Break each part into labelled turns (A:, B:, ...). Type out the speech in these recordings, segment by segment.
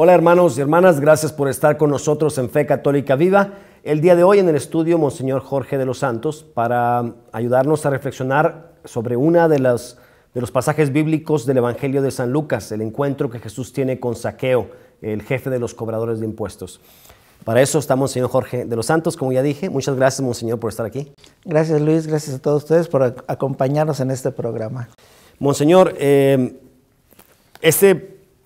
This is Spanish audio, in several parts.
A: Hola hermanos y hermanas, gracias por estar con nosotros en Fe Católica Viva. El día de hoy en el estudio, Monseñor Jorge de los Santos, para ayudarnos a reflexionar sobre una de los pasajes bíblicos del Evangelio de San Lucas, el encuentro que Jesús tiene con Zaqueo, el jefe de los cobradores de impuestos. Para eso está Monseñor Jorge de los Santos, como ya dije. Muchas gracias, Monseñor, por estar aquí.
B: Gracias, Luis. Gracias a todos ustedes por acompañarnos en este programa.
A: Monseñor,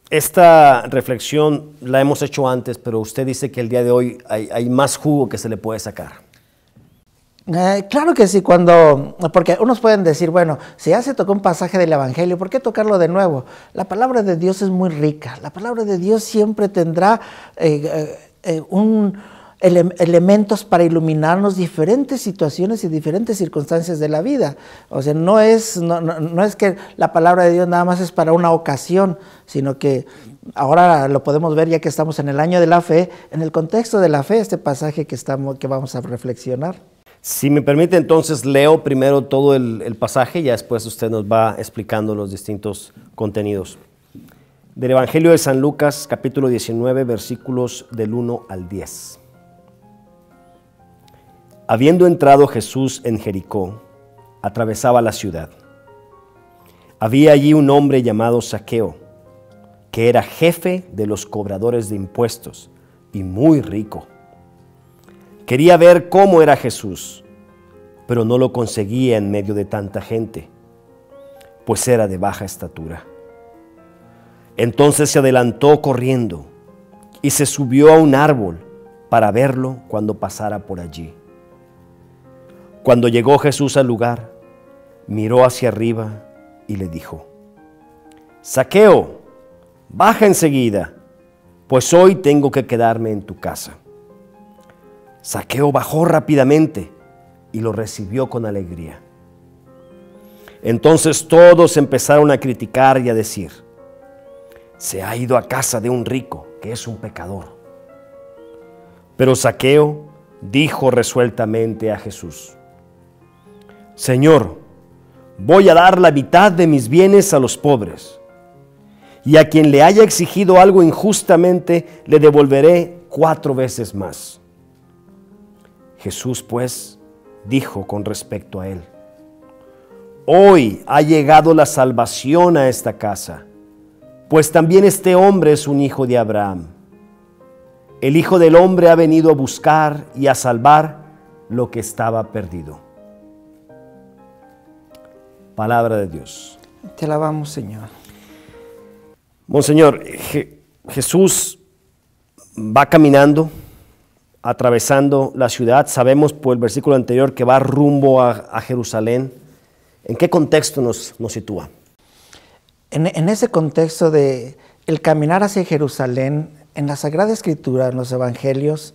A: esta reflexión la hemos hecho antes, pero usted dice que el día de hoy hay más jugo que se le puede sacar.
B: Claro que sí, porque unos pueden decir, bueno, si ya se tocó un pasaje del Evangelio, ¿por qué tocarlo de nuevo? La palabra de Dios es muy rica. La palabra de Dios siempre tendrá elementos para iluminarnos diferentes situaciones y diferentes circunstancias de la vida. O sea, no es que la palabra de Dios nada más es para una ocasión, sino que ahora lo podemos ver ya que estamos en el año de la fe, en el contexto de la fe, este pasaje que vamos a reflexionar.
A: Si me permite, entonces leo primero todo el pasaje y ya después usted nos va explicando los distintos contenidos. Del Evangelio de San Lucas, capítulo 19, versículos del 1 al 10. Habiendo entrado Jesús en Jericó, atravesaba la ciudad. Había allí un hombre llamado Zaqueo, que era jefe de los cobradores de impuestos y muy rico. Quería ver cómo era Jesús, pero no lo conseguía en medio de tanta gente, pues era de baja estatura. Entonces se adelantó corriendo y se subió a un árbol para verlo cuando pasara por allí. Cuando llegó Jesús al lugar, miró hacia arriba y le dijo: Zaqueo, baja enseguida, pues hoy tengo que quedarme en tu casa. Zaqueo bajó rápidamente y lo recibió con alegría. Entonces todos empezaron a criticar y a decir: se ha ido a casa de un rico, que es un pecador. Pero Zaqueo dijo resueltamente a Jesús: Señor, voy a dar la mitad de mis bienes a los pobres, y a quien le haya exigido algo injustamente le devolveré 4 veces más. Jesús, pues, dijo con respecto a él: hoy ha llegado la salvación a esta casa, pues también este hombre es un hijo de Abraham. El Hijo del Hombre ha venido a buscar y a salvar lo que estaba perdido. Palabra de Dios.
B: Te alabamos, Señor.
A: Monseñor, Jesús va caminando, atravesando la ciudad. Sabemos por el versículo anterior que va rumbo a Jerusalén. ¿En qué contexto nos sitúa?
B: En ese contexto de el caminar hacia Jerusalén, en la Sagrada Escritura, en los Evangelios,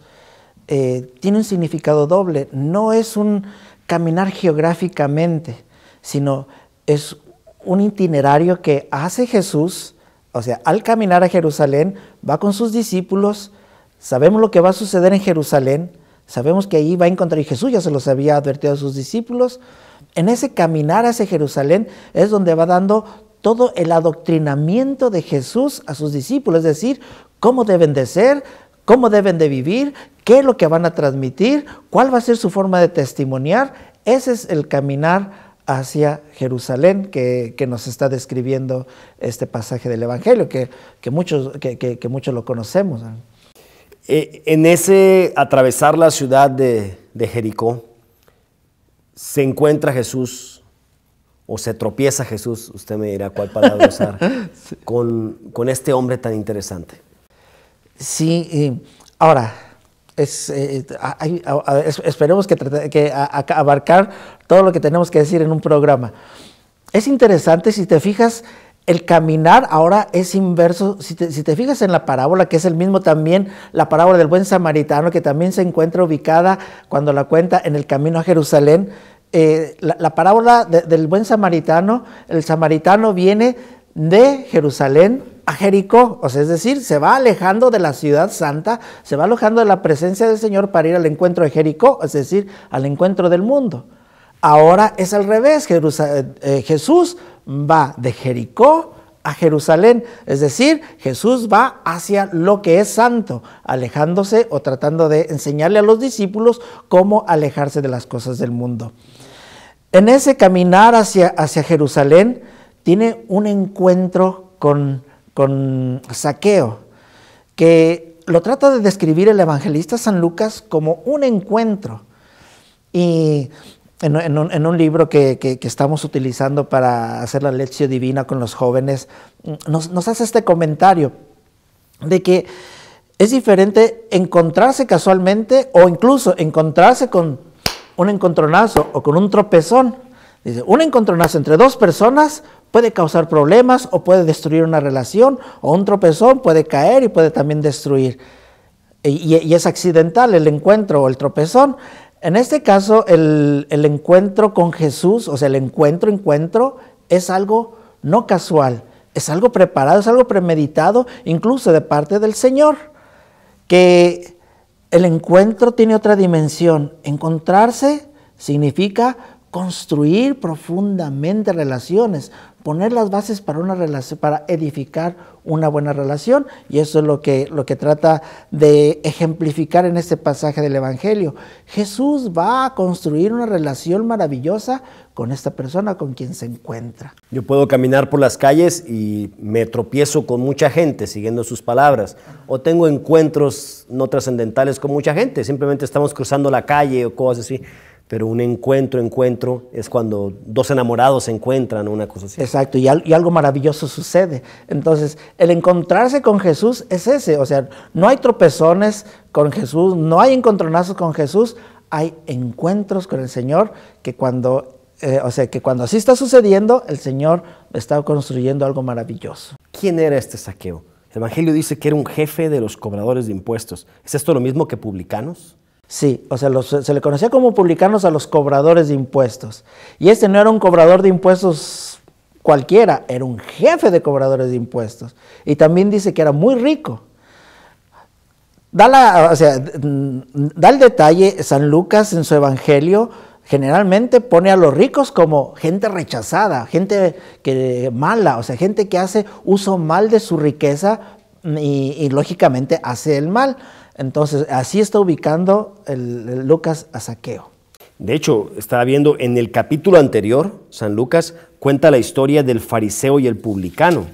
B: tiene un significado doble. No es un caminar geográficamente, sino es un itinerario que hace Jesús. O sea, al caminar a Jerusalén, va con sus discípulos. Sabemos lo que va a suceder en Jerusalén. Sabemos que ahí va a encontrar, y Jesús ya se los había advertido a sus discípulos. En ese caminar hacia Jerusalén es donde va dando todo el adoctrinamiento de Jesús a sus discípulos, es decir, cómo deben de ser, cómo deben de vivir, qué es lo que van a transmitir, cuál va a ser su forma de testimoniar. Ese es el caminar hacia Jerusalén que nos está describiendo este pasaje del Evangelio, que muchos lo conocemos.
A: En ese atravesar la ciudad de Jericó, se encuentra Jesús, o se tropieza Jesús, usted me dirá cuál palabra usar, con este hombre tan interesante.
B: Sí, ahora, esperemos que abarcar todo lo que tenemos que decir en un programa. Es interesante, si te fijas, el caminar ahora es inverso. Si te fijas en la parábola, que es el mismo también, la parábola del buen samaritano, que también se encuentra ubicada cuando la cuenta en el camino a Jerusalén. La parábola del buen samaritano, el samaritano viene de Jerusalén a Jericó, o sea, es decir, se va alejando de la ciudad santa, se va alejando de la presencia del Señor para ir al encuentro de Jericó, es decir, al encuentro del mundo. Ahora es al revés, Jesús va de Jericó a Jerusalén, es decir, Jesús va hacia lo que es santo, alejándose o tratando de enseñarle a los discípulos cómo alejarse de las cosas del mundo. En ese caminar hacia Jerusalén, tiene un encuentro con Zaqueo, que lo trata de describir el evangelista San Lucas como un encuentro. Y en un libro que estamos utilizando para hacer la lección divina con los jóvenes, nos hace este comentario de que es diferente encontrarse casualmente o incluso encontrarse con un encontronazo o con un tropezón. Dice, un encontronazo entre dos personas puede causar problemas o puede destruir una relación, o un tropezón puede caer y puede también destruir. Y es accidental el encuentro o el tropezón. En este caso, el encuentro con Jesús, o sea, el encuentro es algo no casual, es algo preparado, es algo premeditado, incluso de parte del Señor, que el encuentro tiene otra dimensión. Encontrarse significa construir profundamente relaciones, poner las bases para una relación, para edificar una buena relación, y eso es lo que trata de ejemplificar en este pasaje del Evangelio. Jesús va a construir una relación maravillosa con esta persona con quien se encuentra.
A: Yo puedo caminar por las calles y me tropiezo con mucha gente siguiendo sus palabras, o tengo encuentros no trascendentales con mucha gente, simplemente estamos cruzando la calle o cosas así. Pero un encuentro es cuando dos enamorados se encuentran, una cosa así.
B: Exacto, y algo maravilloso sucede. Entonces, el encontrarse con Jesús es ese, o sea, no hay tropezones con Jesús, no hay encontronazos con Jesús, hay encuentros con el Señor que cuando así está sucediendo, el Señor está construyendo algo maravilloso.
A: ¿Quién era este Zaqueo? El Evangelio dice que era un jefe de los cobradores de impuestos. ¿Es esto lo mismo que publicanos?
B: Sí, o sea, se le conocía como publicanos a los cobradores de impuestos. Y este no era un cobrador de impuestos cualquiera, era un jefe de cobradores de impuestos. Y también dice que era muy rico. Da el detalle, San Lucas en su evangelio generalmente pone a los ricos como gente rechazada, gente mala, o sea, gente que hace uso mal de su riqueza y lógicamente hace el mal. Entonces, así está ubicando el Lucas a Zaqueo.
A: De hecho, estaba viendo en el capítulo anterior, San Lucas cuenta la historia del fariseo y el publicano.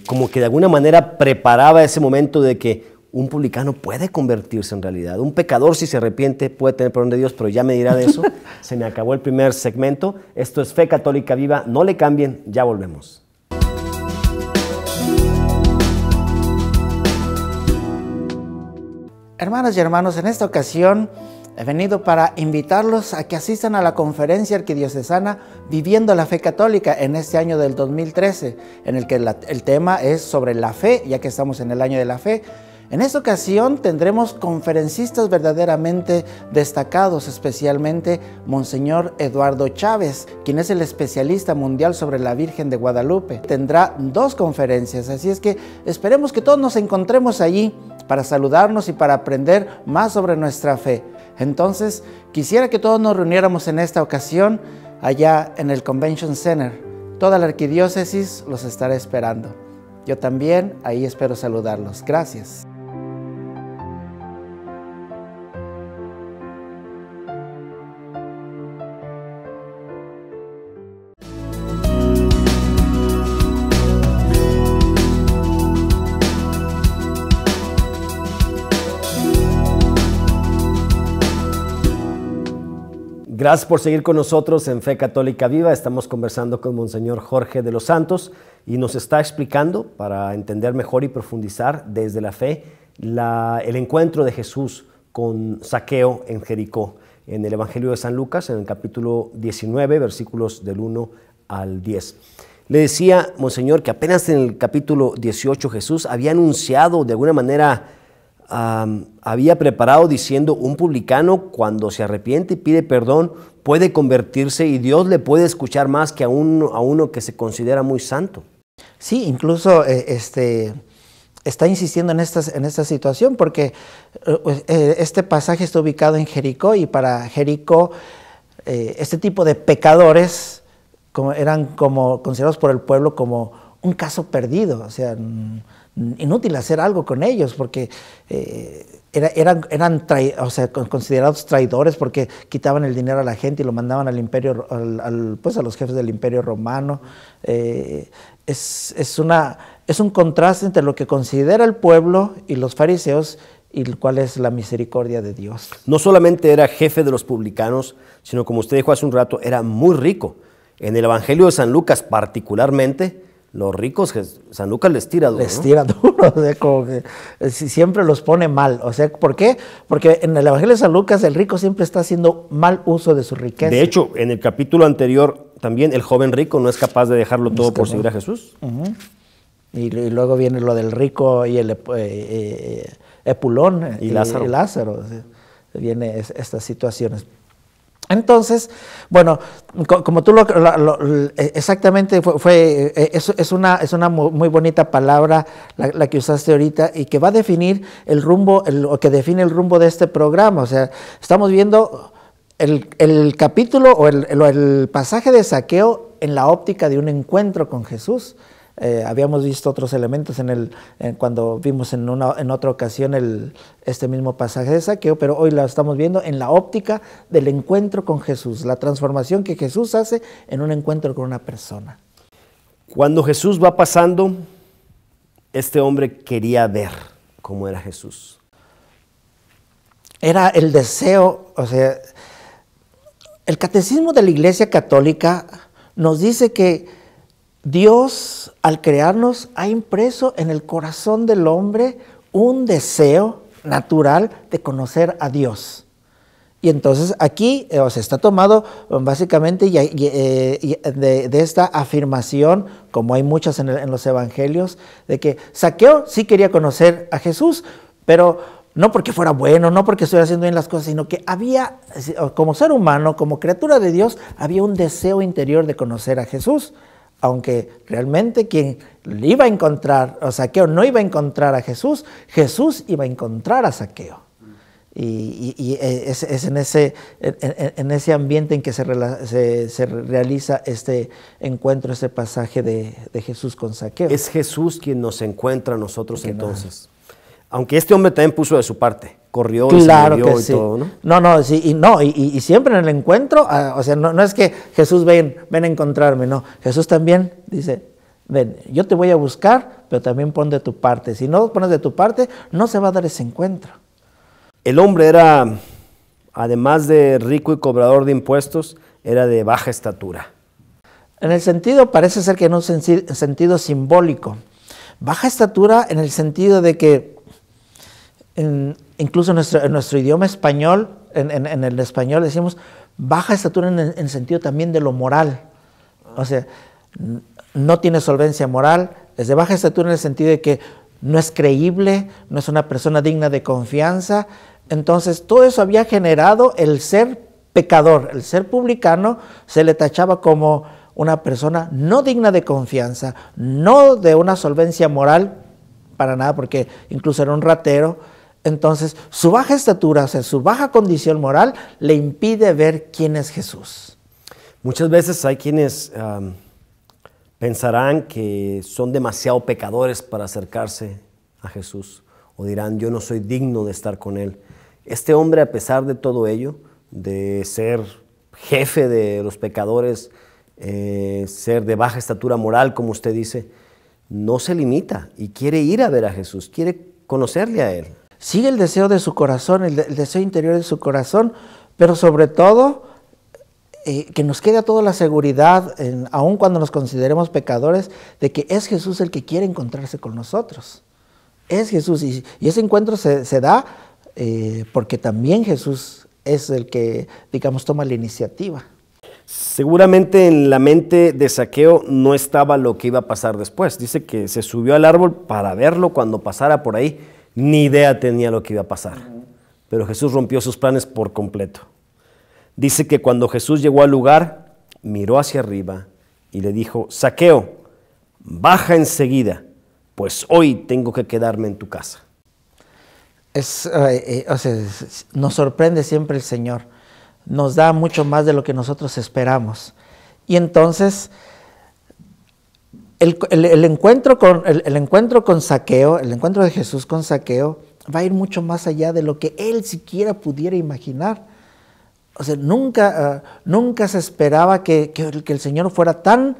A: Como que de alguna manera preparaba ese momento de que un publicano puede convertirse en realidad. Un pecador, si se arrepiente, puede tener perdón de Dios, pero ya me dirá de eso. Se me acabó el primer segmento. Esto es Fe Católica Viva. No le cambien, ya volvemos.
B: Hermanas y hermanos, en esta ocasión he venido para invitarlos a que asistan a la conferencia arquidiocesana Viviendo la Fe Católica en este año del 2013, en el que el tema es sobre la fe, ya que estamos en el año de la fe. En esta ocasión tendremos conferencistas verdaderamente destacados, especialmente Monseñor Eduardo Chávez, quien es el especialista mundial sobre la Virgen de Guadalupe. Tendrá 2 conferencias, así es que esperemos que todos nos encontremos allí para saludarnos y para aprender más sobre nuestra fe. Entonces, quisiera que todos nos reuniéramos en esta ocasión allá en el Convention Center. Toda la arquidiócesis los estará esperando. Yo también ahí espero saludarlos. Gracias.
A: Gracias por seguir con nosotros en Fe Católica Viva. Estamos conversando con Monseñor Jorge de los Santos y nos está explicando, para entender mejor y profundizar desde la fe, el encuentro de Jesús con Zaqueo en Jericó, en el Evangelio de San Lucas, en el capítulo 19, versículos del 1 al 10. Le decía, Monseñor, que apenas en el capítulo 18 Jesús había anunciado de alguna manera, había preparado diciendo: un publicano cuando se arrepiente y pide perdón puede convertirse y Dios le puede escuchar más que a uno que se considera muy santo.
B: Sí, incluso está insistiendo en esta situación porque este pasaje está ubicado en Jericó, y para Jericó este tipo de pecadores eran como considerados por el pueblo como un caso perdido, o sea, inútil hacer algo con ellos, porque eran considerados traidores porque quitaban el dinero a la gente y lo mandaban al imperio, pues a los jefes del imperio romano. Es un contraste entre lo que considera el pueblo y los fariseos y cuál es la misericordia de Dios.
A: No solamente era jefe de los publicanos, sino como usted dijo hace un rato, era muy rico. En el Evangelio de San Lucas particularmente, los ricos, San Lucas les tira duro.
B: Les tira duro, o sea, como que siempre los pone mal. O sea, ¿por qué? Porque en el Evangelio de San Lucas el rico siempre está haciendo mal uso de su riqueza.
A: De hecho, en el capítulo anterior también el joven rico no es capaz de dejarlo todo por seguir a Jesús.
B: Y luego viene lo del rico y el Epulón
A: y Lázaro.
B: O sea, viene estas situaciones. Entonces, bueno, como tú exactamente es una muy bonita palabra la que usaste ahorita y que va a definir el rumbo, que define el rumbo de este programa. O sea, estamos viendo el capítulo o el pasaje de Zaqueo en la óptica de un encuentro con Jesús. Habíamos visto otros elementos cuando vimos en otra ocasión este mismo pasaje de Zaqueo, pero hoy lo estamos viendo en la óptica del encuentro con Jesús, la transformación que Jesús hace en un encuentro con una persona.
A: Cuando Jesús va pasando, este hombre quería ver cómo era Jesús.
B: Era el deseo, o sea, el catecismo de la Iglesia Católica nos dice que Dios, al crearnos, ha impreso en el corazón del hombre un deseo natural de conocer a Dios. Y entonces aquí está tomado básicamente de esta afirmación, como hay muchas en los evangelios, de que Zaqueo sí quería conocer a Jesús, pero no porque fuera bueno, no porque estuviera haciendo bien las cosas, sino que había, como ser humano, como criatura de Dios, había un deseo interior de conocer a Jesús. Aunque realmente quien iba a encontrar, o Zaqueo no iba a encontrar a Jesús, Jesús iba a encontrar a Zaqueo. Y es en ese ambiente en que se realiza este encuentro, este pasaje de Jesús con Zaqueo.
A: Es Jesús quien nos encuentra a nosotros entonces. Aunque este hombre también puso de su parte, corrió y se movió y todo, ¿no?
B: Y siempre en el encuentro, o sea, no es que Jesús ven a encontrarme, no. Jesús también dice, ven, yo te voy a buscar, pero también pon de tu parte. Si no pones de tu parte, no se va a dar ese encuentro.
A: El hombre era, además de rico y cobrador de impuestos, era de baja estatura.
B: En el sentido, parece ser que en un sentido simbólico. Baja estatura en el sentido de que incluso en nuestro idioma español, en el español decimos baja estatura en el sentido también de lo moral. O sea, no tiene solvencia moral, es de baja estatura en el sentido de que no es creíble, no es una persona digna de confianza. Entonces, todo eso había generado el ser pecador, el ser publicano, se le tachaba como una persona no digna de confianza, no de una solvencia moral, para nada, porque incluso era un ratero. Entonces, su baja estatura, o sea, su baja condición moral, le impide ver quién es Jesús.
A: Muchas veces hay quienes pensarán que son demasiado pecadores para acercarse a Jesús, o dirán, yo no soy digno de estar con Él. Este hombre, a pesar de todo ello, de ser jefe de los pecadores, ser de baja estatura moral, como usted dice, no se limita y quiere ir a ver a Jesús, quiere conocerle a Él.
B: Sigue el deseo de su corazón, el deseo interior de su corazón, pero sobre todo que nos quede toda la seguridad, aun cuando nos consideremos pecadores, de que es Jesús el que quiere encontrarse con nosotros. Es Jesús, y ese encuentro se da porque también Jesús es el que, digamos, toma la iniciativa.
A: Seguramente en la mente de Zaqueo no estaba lo que iba a pasar después. Dice que se subió al árbol para verlo cuando pasara por ahí. Ni idea tenía lo que iba a pasar. Pero Jesús rompió sus planes por completo. Dice que cuando Jesús llegó al lugar, miró hacia arriba y le dijo, Zaqueo, baja enseguida, pues hoy tengo que quedarme en tu casa.
B: Nos sorprende siempre el Señor. Nos da mucho más de lo que nosotros esperamos. Y entonces el encuentro con Zaqueo, el encuentro de Jesús con Zaqueo, va a ir mucho más allá de lo que él siquiera pudiera imaginar. O sea, nunca se esperaba que el Señor fuera tan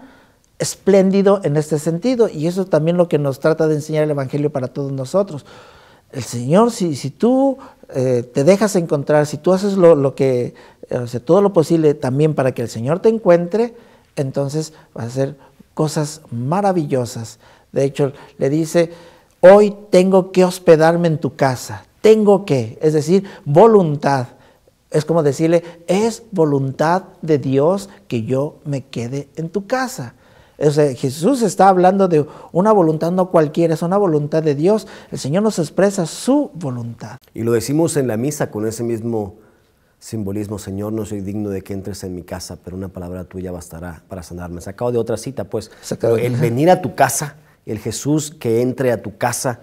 B: espléndido en este sentido, y eso también lo que nos trata de enseñar el Evangelio para todos nosotros. El Señor, si tú te dejas encontrar, si tú haces todo lo posible también para que el Señor te encuentre, entonces vas a hacer cosas maravillosas. De hecho, le dice, hoy tengo que hospedarme en tu casa, es decir, voluntad. Es como decirle, es voluntad de Dios que yo me quede en tu casa. O sea, Jesús está hablando de una voluntad no cualquiera, es una voluntad de Dios. El Señor nos expresa su voluntad.
A: Y lo decimos en la misa con ese mismo simbolismo: Señor, no soy digno de que entres en mi casa, pero una palabra tuya bastará para sanarme. Sacado de otra cita, pues, el venir a tu casa, el Jesús que entre a tu casa,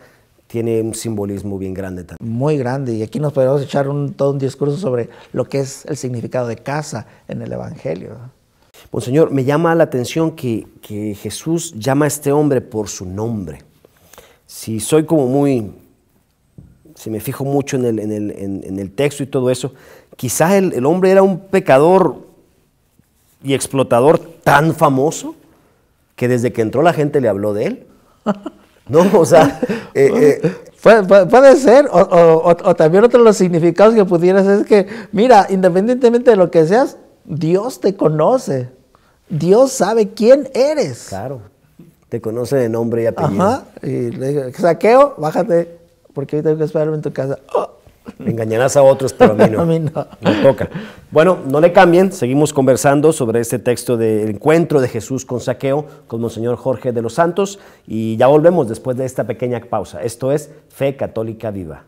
A: tiene un simbolismo bien grande también.
B: Muy grande, y aquí nos podemos echar todo un discurso sobre lo que es el significado de casa en el Evangelio.
A: Monseñor, me llama la atención que Jesús llama a este hombre por su nombre. Si me fijo mucho en el texto y todo eso, quizás el hombre era un pecador y explotador tan famoso que desde que entró la gente le habló de él. No, o sea...
B: puede ser, o también otro de los significados que pudieras es que, mira, independientemente de lo que seas, Dios te conoce, Dios sabe quién eres.
A: Claro, te conoce de nombre y apellido.
B: Ajá, y le digo, Zaqueo, bájate, porque hoy tengo que esperarme en tu casa. Oh.
A: Engañarás a otros, pero a mí no.
B: A mí no.
A: Me toca. Bueno, no le cambien, seguimos conversando sobre este texto del encuentro de Jesús con Zaqueo, con Monseñor Jorge de los Santos, y ya volvemos después de esta pequeña pausa. Esto es Fe Católica Viva.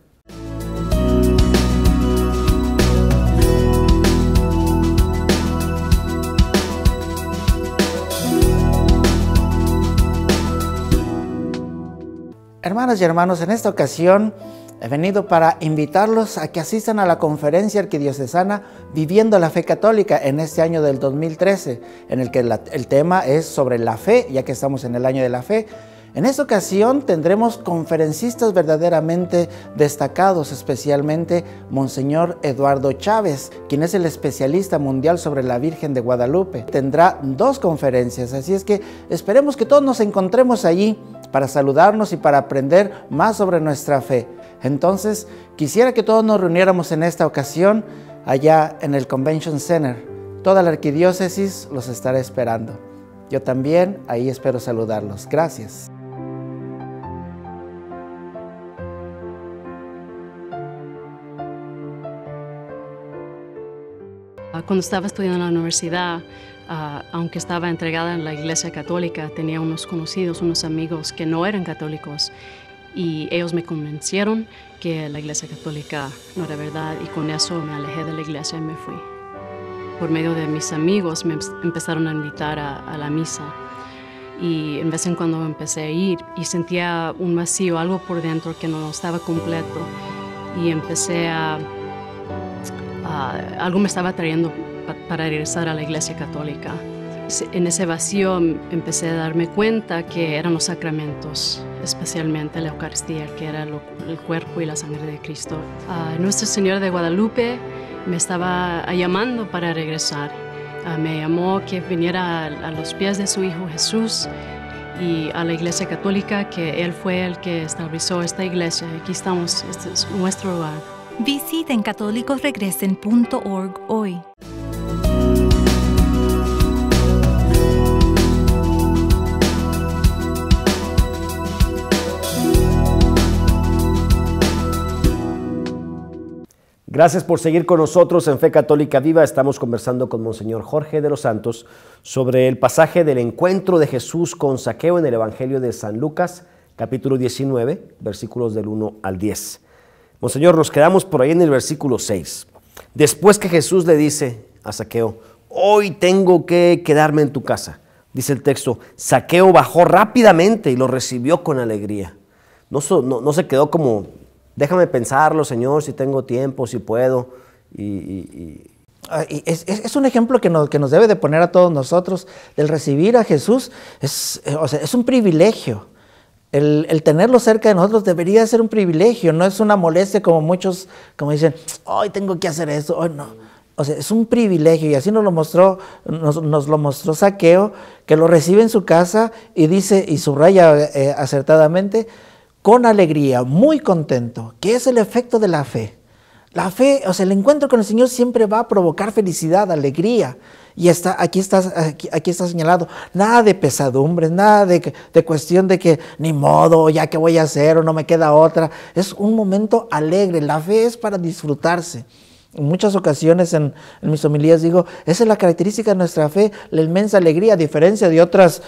B: Hermanas y hermanos, en esta ocasión he venido para invitarlos a que asistan a la conferencia arquidiocesana Viviendo la Fe Católica en este año del 2013, en el que el tema es sobre la fe, ya que estamos en el año de la fe. En esta ocasión tendremos conferencistas verdaderamente destacados, especialmente Monseñor Eduardo Chávez, quien es el especialista mundial sobre la Virgen de Guadalupe. Tendrá 2 conferencias, así es que esperemos que todos nos encontremos allí para saludarnos y para aprender más sobre nuestra fe. Entonces, quisiera que todos nos reuniéramos en esta ocasión allá en el Convention Center. Toda la arquidiócesis los estará esperando. Yo también ahí espero saludarlos. Gracias.
C: Cuando estaba estudiando en la universidad, aunque estaba entregada en la Iglesia Católica, tenía unos conocidos, unos amigos que no eran católicos, y ellos me convencieron que la Iglesia Católica no era verdad, y con eso me alejé de la iglesia y me fui. Por medio de mis amigos me empezaron a invitar a la misa, y en vez en cuando empecé a ir y sentía un vacío, algo por dentro que no estaba completo, y empecé algo me estaba trayendo para regresar a la Iglesia Católica. En ese vacío empecé a darme cuenta que eran los sacramentos, especialmente la Eucaristía, que era el cuerpo y la sangre de Cristo. Nuestra Señora de Guadalupe me estaba llamando para regresar. Me llamó que viniera a los pies de su Hijo Jesús y a la Iglesia Católica, que Él fue el que estableció esta iglesia. Aquí estamos, este es nuestro hogar.
D: Visiten católicosregresen.org hoy.
A: Gracias por seguir con nosotros en Fe Católica Viva. Estamos conversando con Monseñor Jorge de los Santos sobre el pasaje del encuentro de Jesús con Zaqueo en el Evangelio de San Lucas, capítulo 19, versículos del 1 al 10. Monseñor, nos quedamos por ahí en el versículo 6. Después que Jesús le dice a Zaqueo, hoy tengo que quedarme en tu casa, dice el texto, Zaqueo bajó rápidamente y lo recibió con alegría. No se quedó como, déjame pensarlo, Señor, si tengo tiempo, si puedo.
B: Es un ejemplo que nos debe de poner a todos nosotros. El recibir a Jesús es un privilegio. El tenerlo cerca de nosotros debería ser un privilegio, no es una molestia como muchos, como dicen, hoy tengo que hacer esto, hoy no. O sea, es un privilegio, y así nos lo mostró Zaqueo, que lo recibe en su casa y dice, y subraya acertadamente, con alegría, muy contento, que es el efecto de la fe. La fe, o sea, el encuentro con el Señor siempre va a provocar felicidad, alegría. Y aquí está señalado, nada de pesadumbres, nada de cuestión de que ni modo, ya que voy a hacer o no me queda otra. Es un momento alegre, la fe es para disfrutarse. En muchas ocasiones en mis homilías digo, esa es la característica de nuestra fe, la inmensa alegría, a diferencia de otras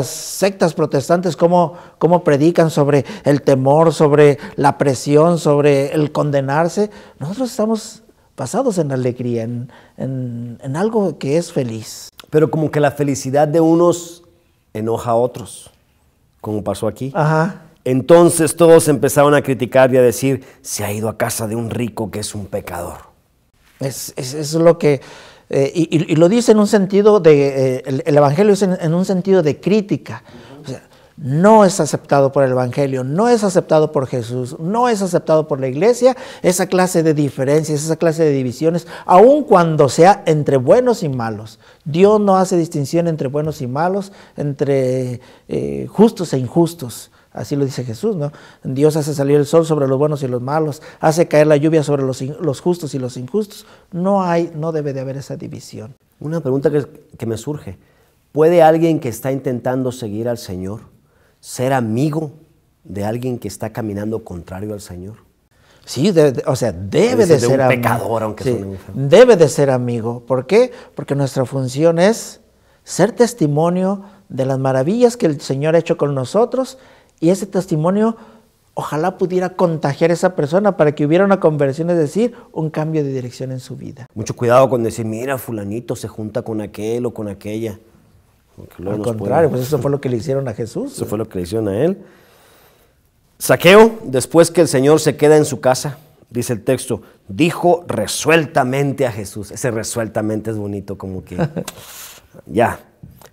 B: sectas protestantes, como predican sobre el temor, sobre la presión, sobre el condenarse. Nosotros estamos basados en la alegría, en algo que es feliz.
A: Pero como que la felicidad de unos enoja a otros, como pasó aquí.
B: Ajá.
A: Entonces todos empezaron a criticar y a decir, se ha ido a casa de un rico que es un pecador.
B: Es lo que, y lo dice en un sentido el Evangelio es en un sentido de crítica. O sea, no es aceptado por el Evangelio, no es aceptado por Jesús, no es aceptado por la iglesia, esa clase de diferencias, esa clase de divisiones, aun cuando sea entre buenos y malos. Dios no hace distinción entre buenos y malos, entre justos e injustos. Así lo dice Jesús, ¿no? Dios hace salir el sol sobre los buenos y los malos, hace caer la lluvia sobre los justos y los injustos. No debe de haber esa división.
A: Una pregunta que me surge. ¿Puede alguien que está intentando seguir al Señor ser amigo de alguien que está caminando contrario al Señor?
B: Sí, debe de ser amigo.
A: Pecador, aunque
B: sí,
A: sea un enfermo.
B: Debe de ser amigo. ¿Por qué? Porque nuestra función es ser testimonio de las maravillas que el Señor ha hecho con nosotros, y ese testimonio ojalá pudiera contagiar a esa persona para que hubiera una conversión, es decir, un cambio de dirección en su vida.
A: Mucho cuidado con decir, mira, fulanito se junta con aquel o con aquella.
B: Al contrario, pues eso fue lo que le hicieron a Jesús.
A: Eso fue lo que le hicieron a él. Zaqueo, después que el Señor se queda en su casa, dice el texto, dijo resueltamente a Jesús. Ese resueltamente es bonito, como que, ya,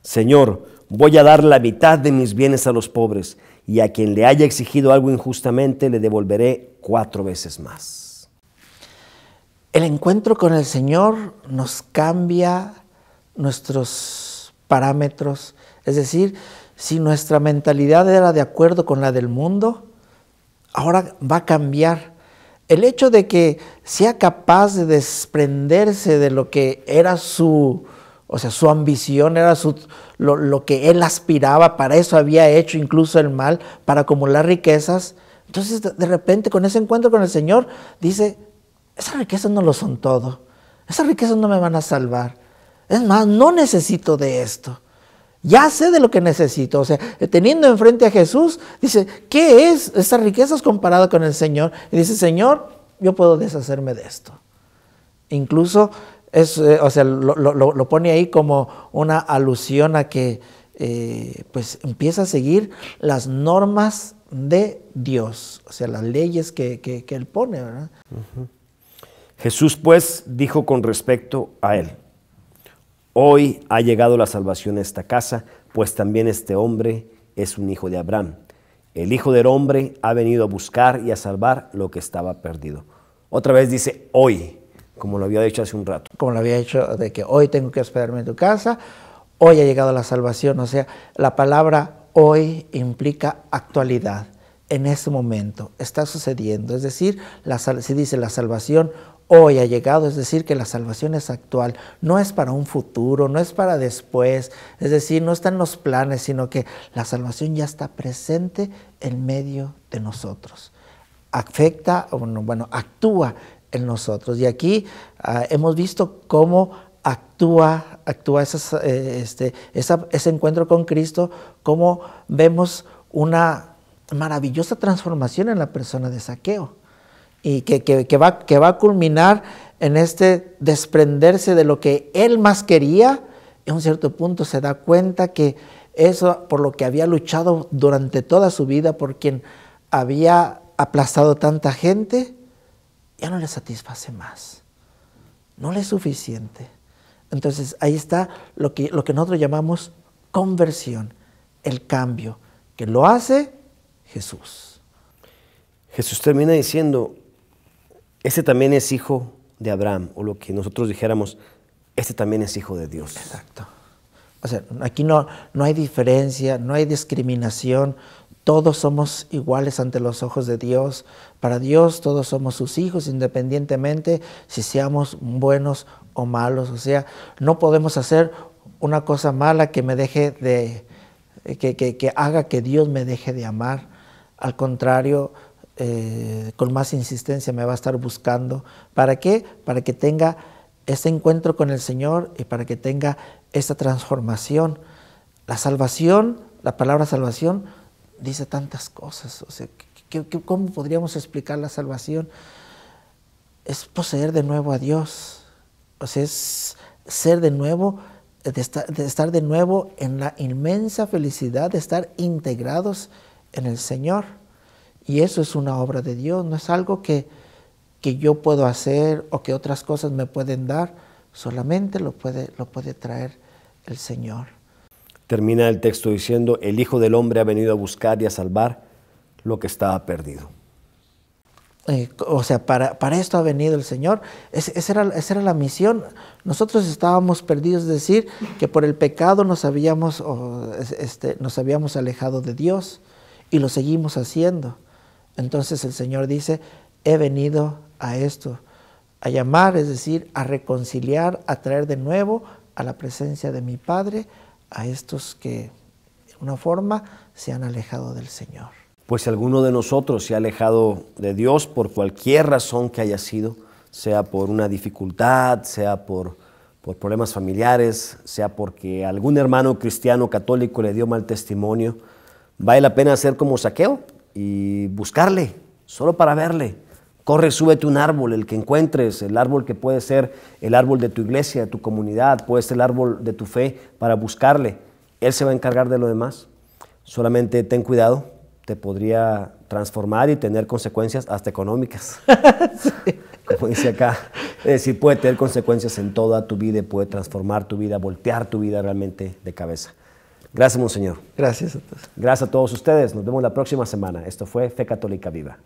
A: Señor, voy a dar la mitad de mis bienes a los pobres, y a quien le haya exigido algo injustamente le devolveré 4 veces más.
B: El encuentro con el Señor nos cambia nuestros parámetros. Es decir, si nuestra mentalidad era de acuerdo con la del mundo, ahora va a cambiar. El hecho de que sea capaz de desprenderse de lo que era su ambición, era lo que él aspiraba, para eso había hecho incluso el mal, para acumular riquezas. Entonces de repente con ese encuentro con el Señor dice, esas riquezas no lo son todo, esas riquezas no me van a salvar, es más, no necesito de esto, ya sé de lo que necesito. O sea, teniendo enfrente a Jesús, dice, ¿qué es esas riquezas comparado con el Señor? Y dice, Señor, yo puedo deshacerme de esto. Incluso lo pone ahí como una alusión a que pues empieza a seguir las normas de Dios, o sea, las leyes que Él pone, ¿verdad?
A: Uh-huh. Jesús pues dijo con respecto a él, hoy ha llegado la salvación a esta casa, pues también este hombre es un hijo de Abraham. El Hijo del Hombre ha venido a buscar y a salvar lo que estaba perdido. Otra vez dice hoy, como lo había dicho hace un rato.
B: Como lo había dicho, de que hoy tengo que hospedarme en tu casa, hoy ha llegado la salvación. O sea, la palabra hoy implica actualidad. En este momento está sucediendo. Es decir, se dice la salvación hoy ha llegado, es decir, que la salvación es actual. No es para un futuro, no es para después. Es decir, no está en los planes, sino que la salvación ya está presente en medio de nosotros. Actúa en nosotros. Y aquí hemos visto cómo actúa ese encuentro con Cristo, cómo vemos una maravillosa transformación en la persona de Zaqueo, y que va a culminar en este desprenderse de lo que él más quería. En un cierto punto se da cuenta que eso por lo que había luchado durante toda su vida, por quien había aplastado tanta gente, ya no le satisface más. no le es suficiente. Entonces ahí está lo que nosotros llamamos conversión, el cambio, que lo hace Jesús.
A: Jesús termina diciendo, este también es hijo de Abraham, o lo que nosotros dijéramos, este también es hijo de Dios.
B: Exacto. O sea, aquí no hay diferencia, no hay discriminación, todos somos iguales ante los ojos de Dios. Para Dios todos somos sus hijos, independientemente si seamos buenos o malos. O sea, no podemos hacer una cosa mala que me deje de, que haga que Dios me deje de amar. Al contrario, con más insistencia me va a estar buscando. ¿Para qué? Para que tenga ese encuentro con el Señor y para que tenga esta transformación. La salvación, la palabra salvación, dice tantas cosas. O sea, ¿cómo podríamos explicar la salvación? Es poseer de nuevo a Dios. O sea, es ser de nuevo, de estar de nuevo en la inmensa felicidad de estar integrados en el Señor. Y eso es una obra de Dios, no es algo que yo puedo hacer o que otras cosas me pueden dar, solamente lo puede traer el Señor.
A: Termina el texto diciendo, el Hijo del Hombre ha venido a buscar y a salvar lo que estaba perdido.
B: O sea, para esto ha venido el Señor. Esa era la misión. Nosotros estábamos perdidos, es decir, que por el pecado nos habíamos alejado de Dios y lo seguimos haciendo. Entonces el Señor dice, he venido a esto, a llamar, es decir, a reconciliar, a traer de nuevo a la presencia de mi Padre a estos que de una forma se han alejado del Señor.
A: Pues si alguno de nosotros se ha alejado de Dios por cualquier razón que haya sido, sea por una dificultad, sea por problemas familiares, sea porque algún hermano cristiano católico le dio mal testimonio, vale la pena hacer como Zaqueo y buscarle, solo para verle. Corre, súbete un árbol, el que encuentres, el árbol que puede ser el árbol de tu iglesia, de tu comunidad, puede ser el árbol de tu fe, para buscarle. Él se va a encargar de lo demás. Solamente ten cuidado, te podría transformar y tener consecuencias hasta económicas. Sí. Como dice acá, es decir, puede tener consecuencias en toda tu vida, puede transformar tu vida, voltear tu vida realmente de cabeza. Gracias, Monseñor.
B: Gracias a todos.
A: Gracias a todos ustedes. Nos vemos la próxima semana. Esto fue Fe Católica Viva.